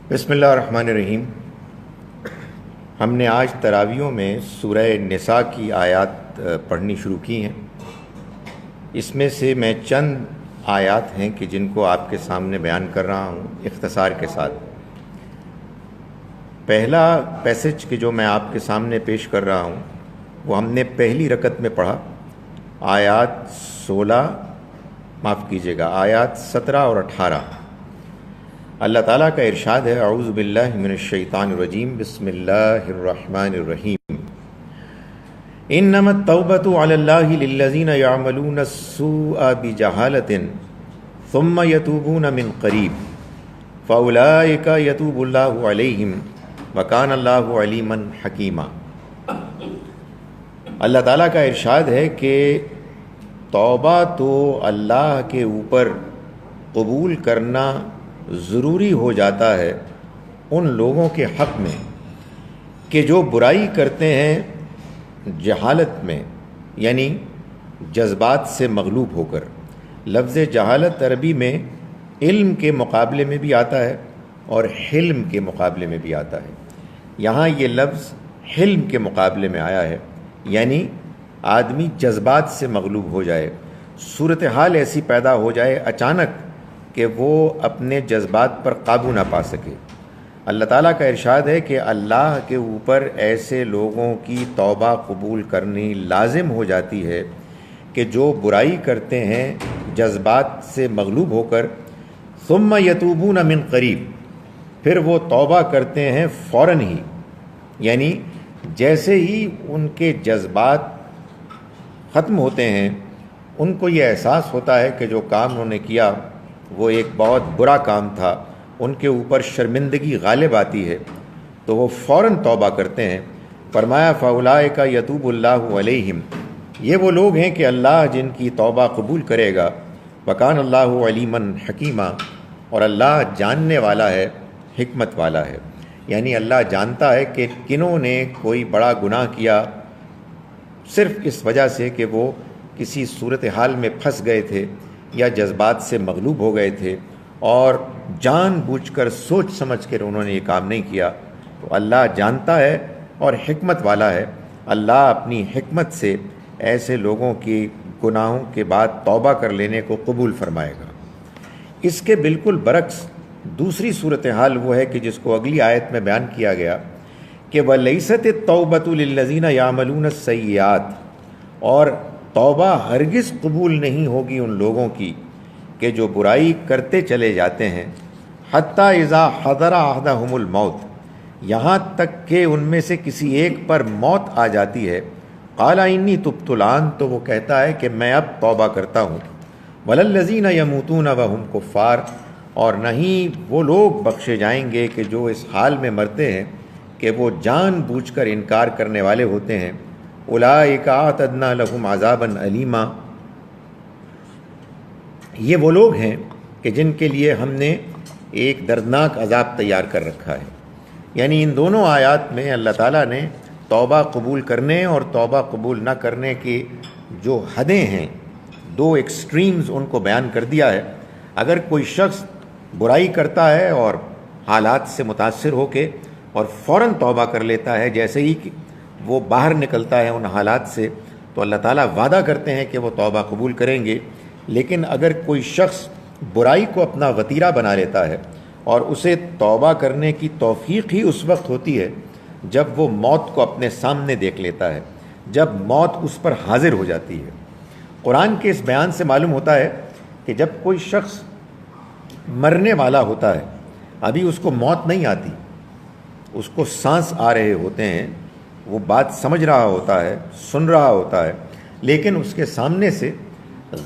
بسم اللہ الرحمن الرحیم۔ ہم نے آج تراویحوں میں سورہ نساء کی آیات پڑھنی شروع کی ہیں۔ اس میں سے میں چند آیات ہیں کہ جن کو آپ کے سامنے بیان کر رہا ہوں اختصار کے ساتھ۔ پہلا پیسج کہ جو میں آپ کے سامنے پیش کر رہا ہوں وہ ہم نے پہلی رکعت میں پڑھا، آیات 17 اور 18۔ اللہ تعالیٰ کا ارشاد ہے، اعوذ باللہ من الشیطان الرجیم، بسم اللہ الرحمن الرحیم۔ انما التوبۃ علی اللہ للذین یعملون السوء بجہالۃ ثم یتوبون من قریب فاولئک یتوب اللہ علیہم وکان اللہ علیما حکیما۔ اللہ تعالیٰ کا ارشاد ہے کہ توبہ تو اللہ کے اوپر قبول کرنا ضروری ہو جاتا ہے ان لوگوں کے حق میں کہ جو برائی کرتے ہیں جہالت میں، یعنی جذبات سے مغلوب ہو کر۔ لفظ جہالت عربی میں علم کے مقابلے میں بھی آتا ہے اور حلم کے مقابلے میں بھی آتا ہے۔ یہاں یہ لفظ حلم کے مقابلے میں آیا ہے، یعنی آدمی جذبات سے مغلوب ہو جائے، صورتحال ایسی پیدا ہو جائے اچانک کہ وہ اپنے جذبات پر قابو نہ پا سکے۔ اللہ تعالیٰ کا ارشاد ہے کہ اللہ کے اوپر ایسے لوگوں کی توبہ قبول کرنی لازم ہو جاتی ہے کہ جو برائی کرتے ہیں جذبات سے مغلوب ہو کر، ثم یتوبون من قریب، پھر وہ توبہ کرتے ہیں فوراً ہی، یعنی جیسے ہی ان کے جذبات ختم ہوتے ہیں ان کو یہ احساس ہوتا ہے کہ جو کام انہوں نے کیا وہ ایک بہت برا کام تھا، ان کے اوپر شرمندگی غالب آتی ہے تو وہ فوراً توبہ کرتے ہیں۔ فرمایا فاولئک یتوب اللہ علیہم، یہ وہ لوگ ہیں کہ اللہ جن کی توبہ قبول کرے گا۔ وکان اللہ علیما حکیما، اور اللہ جاننے والا ہے، حکمت والا ہے، یعنی اللہ جانتا ہے کہ کنوں نے کوئی بڑا گناہ کیا صرف اس وجہ سے کہ وہ کسی صورتحال میں پھنس گئے تھے یا جذبات سے مغلوب ہو گئے تھے اور جان بوجھ کر سوچ سمجھ کر انہوں نے یہ کام نہیں کیا۔ تو اللہ جانتا ہے اور حکمت والا ہے، اللہ اپنی حکمت سے ایسے لوگوں کی گناہوں کے بعد توبہ کر لینے کو قبول فرمائے گا۔ اس کے بالکل برعکس دوسری صورتحال وہ ہے کہ جس کو اگلی آیت میں بیان کیا گیا کہ وَلَيْسَتِ التَّوْبَةُ لِلَّذِينَ يَعْمَلُونَ السَّيِّئَاتِ، اور توبہ ہرگز قبول نہیں ہوگی ان لوگوں کی کہ جو برائی کرتے چلے جاتے ہیں، حتیٰ اذا حضر احدہم الموت، یہاں تک کہ ان میں سے کسی ایک پر موت آ جاتی ہے، قال انی تبت الآن، تو وہ کہتا ہے کہ میں اب توبہ کرتا ہوں۔ وَلَلَّذِينَ يَمُوتُونَ وَهُمْ كُفَّارٌ، اور نہیں وہ لوگ بخشے جائیں گے کہ جو اس حال میں مرتے ہیں کہ وہ جان بوجھ کر انکار کرنے والے ہوتے ہیں۔ اولئک اعتدنا لهم عذابا الیما، یہ وہ لوگ ہیں کہ جن کے لیے ہم نے ایک دردناک عذاب تیار کر رکھا ہے۔ یعنی ان دونوں آیات میں اللہ تعالیٰ نے توبہ قبول کرنے اور توبہ قبول نہ کرنے کی جو حدیں ہیں، دو ایکسٹریمز ان کو بیان کر دیا ہے۔ اگر کوئی شخص برائی کرتا ہے اور حالات سے متاثر ہو کے اور فوراً توبہ کر لیتا ہے جیسے ہی وہ باہر نکلتا ہے ان حالات سے، تو اللہ تعالیٰ وعدہ کرتے ہیں کہ وہ توبہ قبول کریں گے۔ لیکن اگر کوئی شخص برائی کو اپنا وتیرہ بنا لیتا ہے اور اسے توبہ کرنے کی توفیق ہی اس وقت ہوتی ہے جب وہ موت کو اپنے سامنے دیکھ لیتا ہے، جب موت اس پر حاضر ہو جاتی ہے۔ قرآن کے اس بیان سے معلوم ہوتا ہے کہ جب کوئی شخص مرنے والا ہوتا ہے، ابھی اس کو موت نہیں آتی، اس کو سانس آ رہے ہوتے ہیں، وہ بات سمجھ رہا ہوتا ہے، سن رہا ہوتا ہے، لیکن اس کے سامنے سے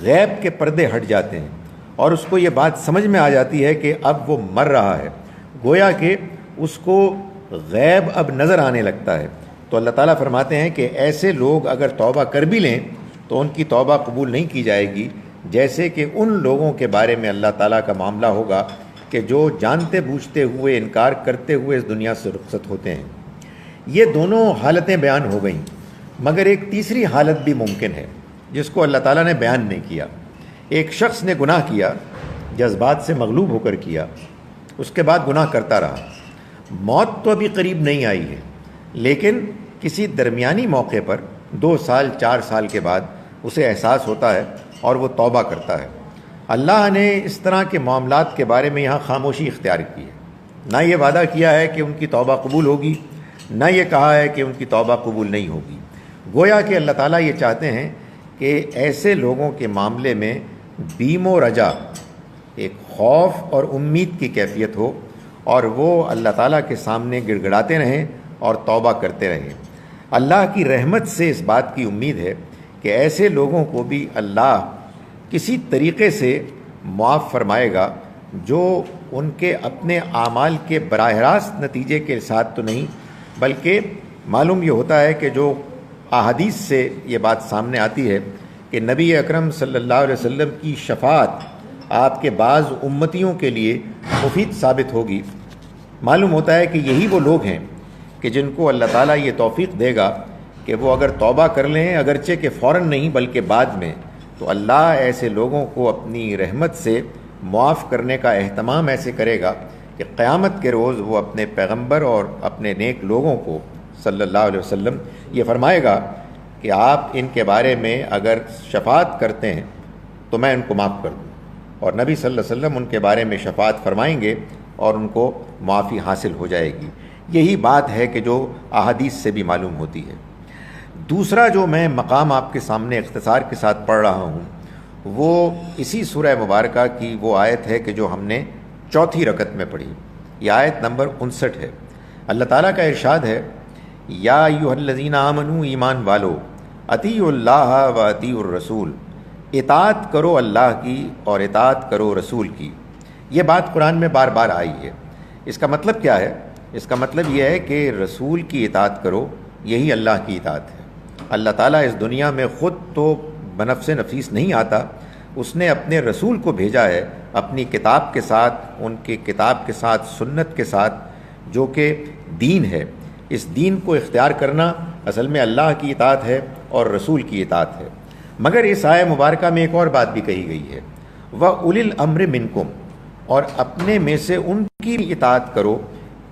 غیب کے پردے ہٹ جاتے ہیں اور اس کو یہ بات سمجھ میں آ جاتی ہے کہ اب وہ مر رہا ہے، گویا کہ اس کو غیب اب نظر آنے لگتا ہے۔ تو اللہ تعالیٰ فرماتے ہیں کہ ایسے لوگ اگر توبہ کر بھی لیں تو ان کی توبہ قبول نہیں کی جائے گی، جیسے کہ ان لوگوں کے بارے میں اللہ تعالیٰ کا معاملہ ہوگا کہ جو جانتے بوجھتے ہوئے انکار کرتے ہوئے اس دنیا سے رخصت ہوتے ہیں۔ یہ دونوں حالتیں بیان ہو گئیں، مگر ایک تیسری حالت بھی ممکن ہے جس کو اللہ تعالیٰ نے بیان نہیں کیا۔ ایک شخص نے گناہ کیا، جذبات سے مغلوب ہو کر کیا، اس کے بعد گناہ کرتا رہا. موت تو ابھی قریب نہیں آئی ہے، لیکن کسی درمیانی موقع پر 2 سال 4 سال کے بعد اسے احساس ہوتا ہے اور وہ توبہ کرتا ہے. اللہ نے اس طرح کے معاملات کے بارے میں یہاں خاموشی اختیار کی ہے. نہ یہ وعدہ کیا ہے کہ ان کی توبہ قبول ہوگی، نہ یہ کہا ہے کہ ان کی توبہ قبول نہیں ہوگی. گویا کہ اللہ تعالیٰ یہ چاہتے ہیں کہ ایسے لوگوں کے معاملے میں بیم و رجا، ایک خوف اور امید کی کیفیت ہو، اور وہ اللہ تعالیٰ کے سامنے گڑ گڑاتے رہیں اور توبہ کرتے رہیں. اللہ کی رحمت سے اس بات کی امید ہے کہ ایسے لوگوں کو بھی اللہ کسی طریقے سے معاف فرمائے گا جو ان کے اپنے اعمال کے براہ راست نتیجے کے ساتھ تو نہیں، بلکہ معلوم یہ ہوتا ہے کہ جو احادیث سے یہ بات سامنے آتی ہے کہ نبی اکرم صلی اللہ علیہ وسلم کی شفاعت آپ کے بعض امتیوں کے لیے مفید ثابت ہوگی. معلوم ہوتا ہے کہ یہی وہ لوگ ہیں کہ جن کو اللہ تعالیٰ یہ توفیق دے گا کہ وہ اگر توبہ کر لیں، اگرچہ کہ فوراً نہیں بلکہ بعد میں، تو اللہ ایسے لوگوں کو اپنی رحمت سے معاف کرنے کا اہتمام ایسے کرے گا کہ قیامت کے روز وہ اپنے پیغمبر اور اپنے نیک لوگوں کو صلی اللہ علیہ وسلم یہ فرمائے گا کہ آپ ان کے بارے میں اگر شفاعت کرتے ہیں تو میں ان کو معاف کر دوں. اور نبی صلی اللہ علیہ وسلم ان کے بارے میں شفاعت فرمائیں گے اور ان کو معافی حاصل ہو جائے گی. یہی بات ہے کہ جو احادیث سے بھی معلوم ہوتی ہے. دوسرا جو میں مقام آپ کے سامنے اختصار کے ساتھ پڑھ رہا ہوں وہ اسی سورہ مبارکہ کی وہ آیت ہے کہ جو ہم نے چوتھی رکعت میں پڑھی. یہ آیت نمبر 59 ہے. اللہ تعالیٰ کا ارشاد ہے، یا ایھا الذین آمنوا، ایمان والو، اطیعوا اللہ و اطیعوا الرسول، اطاعت کرو اللہ کی اور اطاعت کرو رسول کی. یہ بات قرآن میں بار بار آئی ہے. اس کا مطلب کیا ہے؟ اس کا مطلب یہ ہے کہ رسول کی اطاعت کرو، یہی اللہ کی اطاعت ہے. اللہ تعالیٰ اس دنیا میں خود تو بنفس نفیس نہیں آتا، اس نے اپنے رسول کو بھیجا ہے اپنی کتاب کے ساتھ، ان کی کتاب کے ساتھ، سنت کے ساتھ، جو کہ دین ہے. اس دین کو اختیار کرنا اصل میں اللہ کی اطاعت ہے اور رسول کی اطاعت ہے. مگر اس آیہ مبارکہ میں ایک اور بات بھی کہی گئی ہے، وَأُولِي الْأَمْرِ مِنْكُمْ، اور اپنے میں سے ان کی اطاعت کرو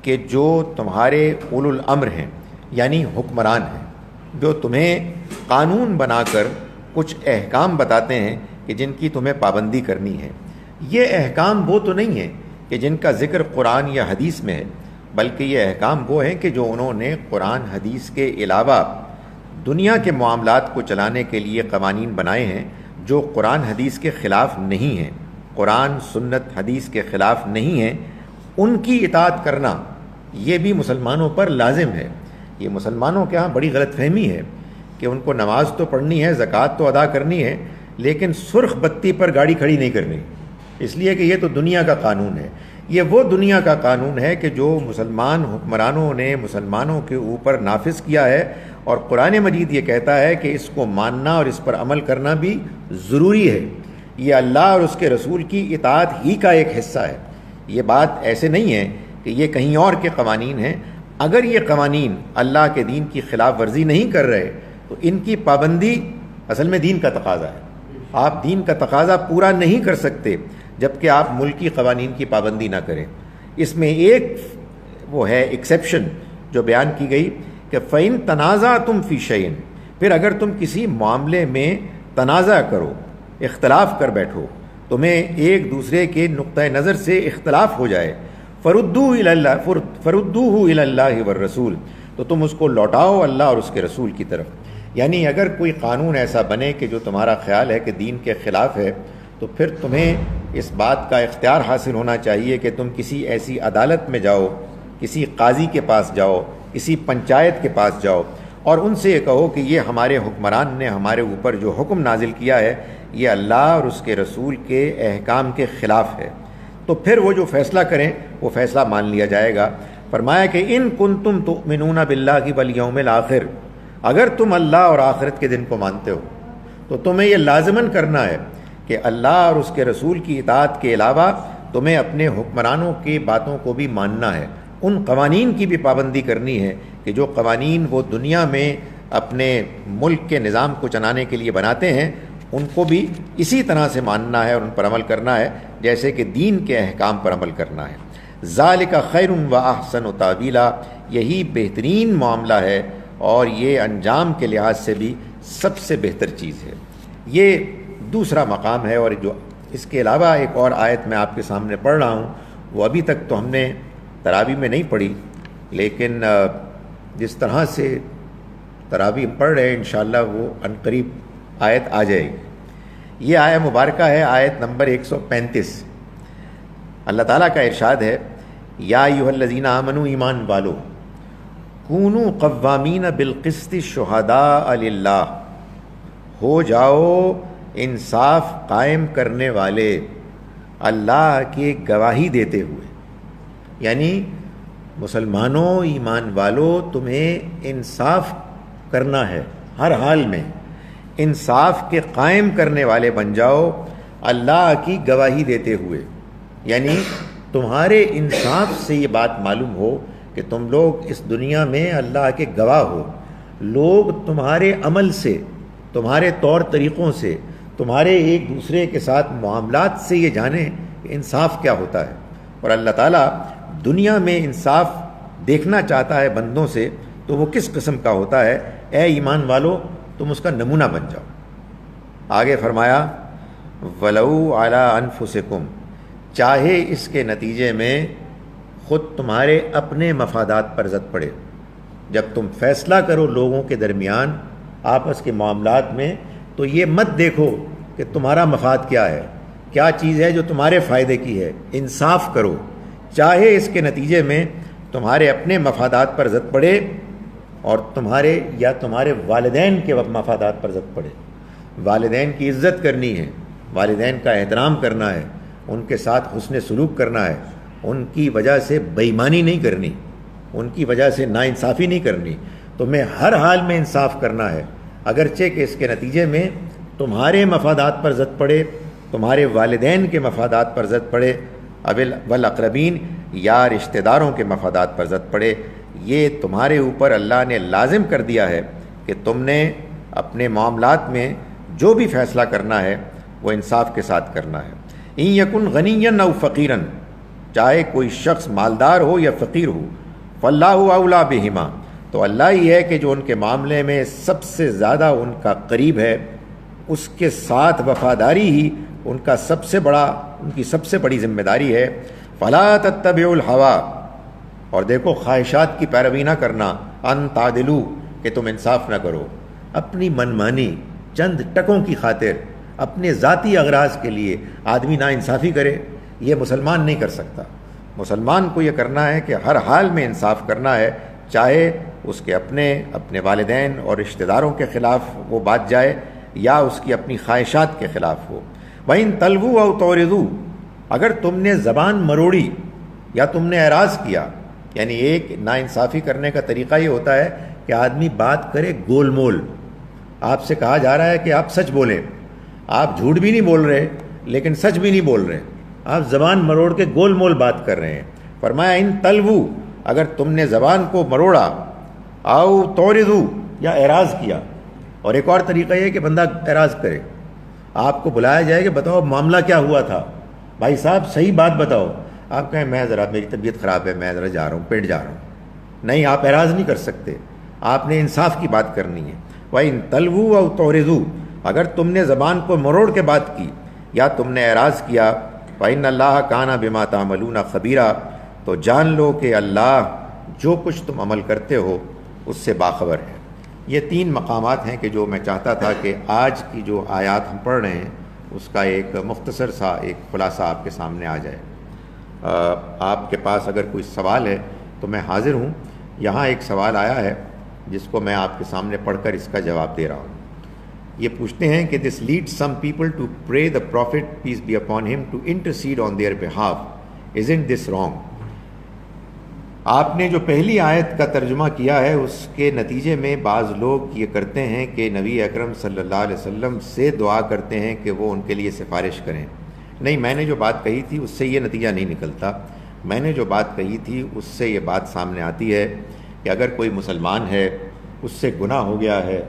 کہ جو تمہارے اولو الامر ہیں، یعنی حکمران ہیں، جو تمہیں قانون بنا کر کچھ احکام بتاتے ہیں کہ جن کی تمہیں پابندی کرنی ہے. یہ احکام وہ تو نہیں ہیں کہ جن کا ذکر قرآن یا حدیث میں ہے، بلکہ یہ احکام وہ ہیں کہ جو انہوں نے قرآن حدیث کے علاوہ دنیا کے معاملات کو چلانے کے لیے قوانین بنائے ہیں جو قرآن حدیث کے خلاف نہیں ہیں، قرآن سنت حدیث کے خلاف نہیں ہیں. ان کی اطاعت کرنا یہ بھی مسلمانوں پر لازم ہے. یہ مسلمانوں کے ہاں بڑی غلط فہمی ہے کہ ان کو نماز تو پڑھنی ہے، زکوٰۃ تو ادا کرنی ہے، لیکن سرخ بتی پر گاڑی کھڑی نہیں کرنی، اس لیے کہ یہ تو دنیا کا قانون ہے. یہ وہ دنیا کا قانون ہے کہ جو مسلمان حکمرانوں نے مسلمانوں کے اوپر نافذ کیا ہے، اور قرآن مجید یہ کہتا ہے کہ اس کو ماننا اور اس پر عمل کرنا بھی ضروری ہے. یہ اللہ اور اس کے رسول کی اطاعت ہی کا ایک حصہ ہے. یہ بات ایسے نہیں ہے کہ یہ کہیں اور کے قوانین ہیں. اگر یہ قوانین اللہ کے دین کی خلاف ورزی نہیں کر رہے تو ان کی پابندی اصل میں دین کا تقاضا ہے. آپ دین کا تقاضا پورا نہیں کر سکتے جب کہ آپ ملکی قوانین کی پابندی نہ کریں. اس میں ایک وہ ہے ایکسیپشن جو بیان کی گئی کہ فَإِن تَنَازَعْتُمْ فِي شَيْءٍ، پھر اگر تم کسی معاملے میں تنازع کرو، اختلاف کر بیٹھو، تمہیں ایک دوسرے کے نقطۂ نظر سے اختلاف ہو جائے، فَرُدُّوهُ إِلَى اللَّهِ وَالرَّسُولِ، تو تم اس کو لوٹاؤ اللہ اور اس کے رسول کی طرف. یعنی اگر کوئی قانون ایسا بنے کہ جو تمہارا خیال ہے کہ دین کے خلاف ہے، تو پھر تمہیں اس بات کا اختیار حاصل ہونا چاہیے کہ تم کسی ایسی عدالت میں جاؤ، کسی قاضی کے پاس جاؤ، کسی پنچایت کے پاس جاؤ، اور ان سے یہ کہو کہ یہ ہمارے حکمران نے ہمارے اوپر جو حکم نازل کیا ہے یہ اللہ اور اس کے رسول کے احکام کے خلاف ہے. تو پھر وہ جو فیصلہ کریں وہ فیصلہ مان لیا جائے گا. فرمایا کہ ان کنتم تؤمنون باللہ والیوم الآخر، اگر تم اللہ اور آخرت کے دن کو مانتے ہو تو تمہیں یہ لازماً کرنا ہے کہ اللہ اور اس کے رسول کی اطاعت کے علاوہ تمہیں اپنے حکمرانوں کی باتوں کو بھی ماننا ہے. ان قوانین کی بھی پابندی کرنی ہے کہ جو قوانین وہ دنیا میں اپنے ملک کے نظام کو چلانے کے لیے بناتے ہیں ان کو بھی اسی طرح سے ماننا ہے اور ان پر عمل کرنا ہے جیسے کہ دین کے احکام پر عمل کرنا ہے. ذالک خیر و احسن تعویلا، یہی بہترین معاملہ ہے اور یہ انجام کے لحاظ سے بھی سب سے بہتر چیز ہے۔ یہ دوسرا مقام ہے، اور جو اس کے علاوہ ایک اور آیت میں آپ کے سامنے پڑھ رہا ہوں، وہ ابھی تک تو ہم نے تراویح میں نہیں پڑھی، لیکن جس طرح سے تراویح پڑھ رہے ہیں انشاءاللہ وہ عنقریب آیت آ جائے گی۔ یہ آیت مبارکہ ہے آیت نمبر 135۔ اللہ تعالیٰ کا ارشاد ہے، یا ایھا الذین آمنوا، ایمان والو، کونوا قوامین بالقسط شہداء للہ، ہو جاؤ انصاف قائم کرنے والے اللہ کی گواہی دیتے ہوئے، یعنی مسلمانوں، ایمان والو، تمہیں انصاف کرنا ہے، ہر حال میں انصاف کے قائم کرنے والے بن جاؤ اللہ کی گواہی دیتے ہوئے، یعنی تمہارے انصاف سے یہ بات معلوم ہو کہ تم لوگ اس دنیا میں اللہ کے گواہ ہو، لوگ تمہارے عمل سے، تمہارے طور طریقوں سے، تمہارے ایک دوسرے کے ساتھ معاملات سے یہ جانیں کہ انصاف کیا ہوتا ہے۔ اور اللہ تعالیٰ دنیا میں انصاف دیکھنا چاہتا ہے بندوں سے، تو وہ کس قسم کا ہوتا ہے؟ اے ایمان والو، تم اس کا نمونہ بن جاؤ۔ آگے فرمایا، وَلَوْ عَلَىٰ أَنفُسِكُمْ، چاہے اس کے نتیجے میں خود تمہارے اپنے مفادات پر زد پڑے۔ جب تم فیصلہ کرو لوگوں کے درمیان آپس کے معاملات میں، تو یہ مت دیکھو کہ تمہارا مفاد کیا ہے، کیا چیز ہے جو تمہارے فائدے کی ہے، انصاف کرو، چاہے اس کے نتیجے میں تمہارے اپنے مفادات پر زد پڑے اور تمہارے یا تمہارے والدین کے مفادات پر زد پڑے۔ والدین کی عزت کرنی ہے، والدین کا احترام کرنا ہے، ان کے ساتھ حسن سلوک کرنا ہے، ان کی وجہ سے بے ایمانی نہیں کرنی، ان کی وجہ سے ناانصافی نہیں کرنی، تمہیں ہر حال میں انصاف کرنا ہے، اگرچہ کہ اس کے نتیجے میں تمہارے مفادات پر زد پڑے، تمہارے والدین کے مفادات پر زد پڑے، والاقربین، یا رشتہ داروں کے مفادات پر زد پڑے۔ یہ تمہارے اوپر اللہ نے لازم کر دیا ہے کہ تم نے اپنے معاملات میں جو بھی فیصلہ کرنا ہے وہ انصاف کے ساتھ کرنا ہے۔ ان یکن غنیا او فقیرا، چاہے کوئی شخص مالدار ہو یا فقیر ہو، فاللہ اولیٰ بہما، تو اللہ ہی ہے کہ جو ان کے معاملے میں سب سے زیادہ ان کا قریب ہے، اس کے ساتھ وفاداری ہی ان کی سب سے بڑی ذمہ داری ہے۔ فلا تتبعوا الہویٰ، اور دیکھو خواہشات کی پیروی نہ کرنا، ان تعدلوا، کہ تم انصاف نہ کرو، اپنی منمانی چند ٹکوں کی خاطر، اپنے ذاتی اغراض کے لیے آدمی نا انصافی کرے، یہ مسلمان نہیں کر سکتا۔ مسلمان کو یہ کرنا ہے کہ ہر حال میں انصاف کرنا ہے، چاہے اس کے اپنے والدین اور رشتہ داروں کے خلاف وہ بات جائے یا اس کی اپنی خواہشات کے خلاف ہو۔ وَإِن تَلْوُوا أَوْ تُعْرِضُوا، اگر تم نے زبان مروڑی یا تم نے اعراض کیا، یعنی ایک ناانصافی کرنے کا طریقہ یہ ہوتا ہے کہ آدمی بات کرے گول مول۔ آپ سے کہا جا رہا ہے کہ آپ سچ بولیں، آپ جھوٹ بھی نہیں بول رہے لیکن سچ بھی نہیں بول رہے، آپ زبان مروڑ کے گول مول بات کر رہے ہیں۔ فرمایا ان تلوو، اگر تم نے زبان کو مروڑا، او توردو، یا اعراض کیا۔ اور ایک اور طریقہ یہ ہے کہ بندہ اعراض کرے، آپ کو بلایا جائے کہ بتاؤ معاملہ کیا ہوا تھا، بھائی صاحب صحیح بات بتاؤ، آپ کہیں میں ذرا میری طبیعت خراب ہے، میں ذرا جا رہا ہوں، پیٹ جا رہا ہوں۔ نہیں، آپ اعراض نہیں کر سکتے، آپ نے انصاف کی بات کرنی ہے۔ وَإِن تَلْوُوا أَوْ تُعْرِضُوا، اگر تم نے زبان کو مروڑ کے بات کی یا تم نے اعراض کیا، فَإِنَّ اللَّهَ كَانَ بِمَا تَعْمَلُونَ خَبِيرًا، تو جان لو کہ اللہ جو کچھ تم عمل کرتے ہو اس سے باخبر ہے۔ یہ تین مقامات ہیں کہ جو میں چاہتا تھا کہ آج کی جو آیات ہم پڑھ رہے ہیں اس کا ایک مختصر سا ایک خلاصہ آپ کے سامنے آ جائے۔ آپ کے پاس اگر کوئی سوال ہے تو میں حاضر ہوں۔ یہاں ایک سوال آیا ہے جس کو میں آپ کے سامنے پڑھ کر اس کا جواب دے رہا ہوں۔ یہ پوچھتے ہیں کہ this leads some people to pray the prophet peace be upon him to intercede on their behalf, isn't this wrong? آپ نے جو پہلی آیت کا ترجمہ کیا ہے اس کے نتیجے میں بعض لوگ یہ کرتے ہیں کہ نبی اکرم صلی اللہ علیہ وسلم سے دعا کرتے ہیں کہ وہ ان کے لیے سفارش کریں۔ نہیں، میں نے جو بات کہی تھی اس سے یہ نتیجہ نہیں نکلتا۔ میں نے جو بات کہی تھی اس سے یہ بات سامنے آتی ہے کہ اگر کوئی مسلمان ہے، اس سے گناہ ہو گیا ہے،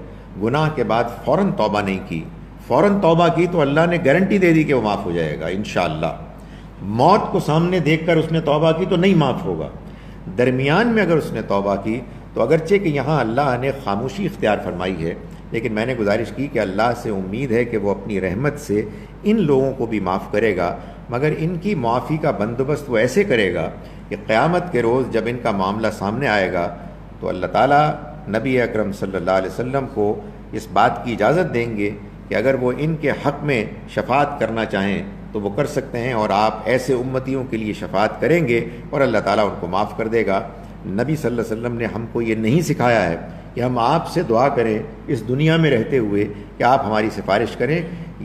گناہ کے بعد فوراً توبہ نہیں کی، فوراً توبہ کی تو اللہ نے گارنٹی دے دی کہ وہ معاف ہو جائے گا انشاءاللہ۔ موت کو سامنے دیکھ کر اس نے توبہ کی تو نہیں معاف ہوگا، درمیان میں اگر اس نے توبہ کی تو اگرچہ کہ یہاں اللہ نے خاموشی اختیار فرمائی ہے، لیکن میں نے گزارش کی کہ اللہ سے امید ہے کہ وہ اپنی رحمت سے ان لوگوں کو بھی معاف کرے گا، مگر ان کی معافی کا بندوبست وہ ایسے کرے گا کہ قیامت کے روز جب ان کا معاملہ سامنے آئے گا تو اللہ تعالیٰ نبی اکرم صلی اللہ علیہ وسلم کو اس بات کی اجازت دیں گے کہ اگر وہ ان کے حق میں شفاعت کرنا چاہیں تو وہ کر سکتے ہیں، اور آپ ایسے امتیوں کے لیے شفاعت کریں گے اور اللہ تعالیٰ ان کو معاف کر دے گا۔ نبی صلی اللہ علیہ وسلم نے ہم کو یہ نہیں سکھایا ہے کہ ہم آپ سے دعا کریں اس دنیا میں رہتے ہوئے کہ آپ ہماری سفارش کریں۔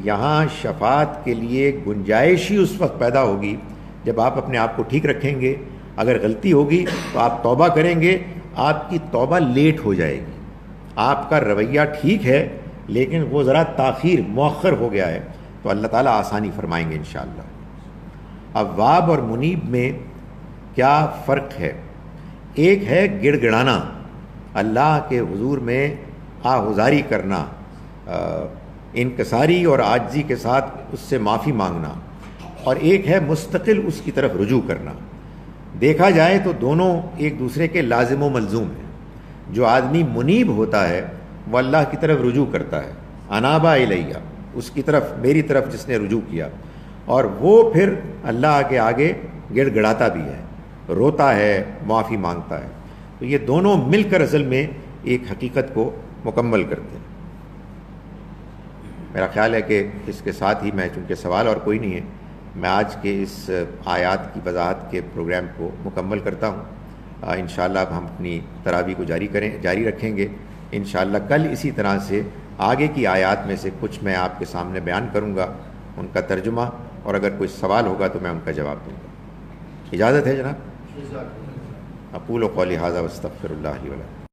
یہاں شفاعت کے لیے گنجائش ہی اس وقت پیدا ہوگی جب آپ اپنے آپ کو ٹھیک رکھیں گے، اگر غلطی ہوگی تو آپ توبہ کریں گے، آپ کی توبہ لیٹ ہو جائے گی، آپ کا رویہ ٹھیک ہے لیکن وہ ذرا تاخیر مؤخر ہو گیا ہے تو اللہ تعالیٰ آسانی فرمائیں گے انشاءاللہ۔ اواب اور منیب میں کیا فرق ہے؟ ایک ہے گڑ گڑانا، اللہ کے حضور میں آہذاری کرنا، انکساری اور عاجزی کے ساتھ اس سے معافی مانگنا، اور ایک ہے مستقل اس کی طرف رجوع کرنا۔ دیکھا جائے تو دونوں ایک دوسرے کے لازم و ملزوم ہیں۔ جو آدمی منیب ہوتا ہے وہ اللہ کی طرف رجوع کرتا ہے، انابا الیہ، اس کی طرف، میری طرف جس نے رجوع کیا، اور وہ پھر اللہ کے آگے گڑ گڑاتا بھی ہے، روتا ہے، معافی مانگتا ہے۔ تو یہ دونوں مل کر اصل میں ایک حقیقت کو مکمل کرتے ہیں۔ میرا خیال ہے کہ اس کے ساتھ ہی میں، چونکہ سوال اور کوئی نہیں ہے، میں آج کے اس آیات کی وضاحت کے پروگرام کو مکمل کرتا ہوں۔ انشاءاللہ اب ہم اپنی تراویح کو جاری رکھیں گے۔ انشاءاللہ کل اسی طرح سے آگے کی آیات میں سے کچھ میں آپ کے سامنے بیان کروں گا، ان کا ترجمہ، اور اگر کوئی سوال ہوگا تو میں ان کا جواب دوں گا۔ اجازت ہے جناب؟ اقول قولی ھذا واستغفر اللہ لی ولکم۔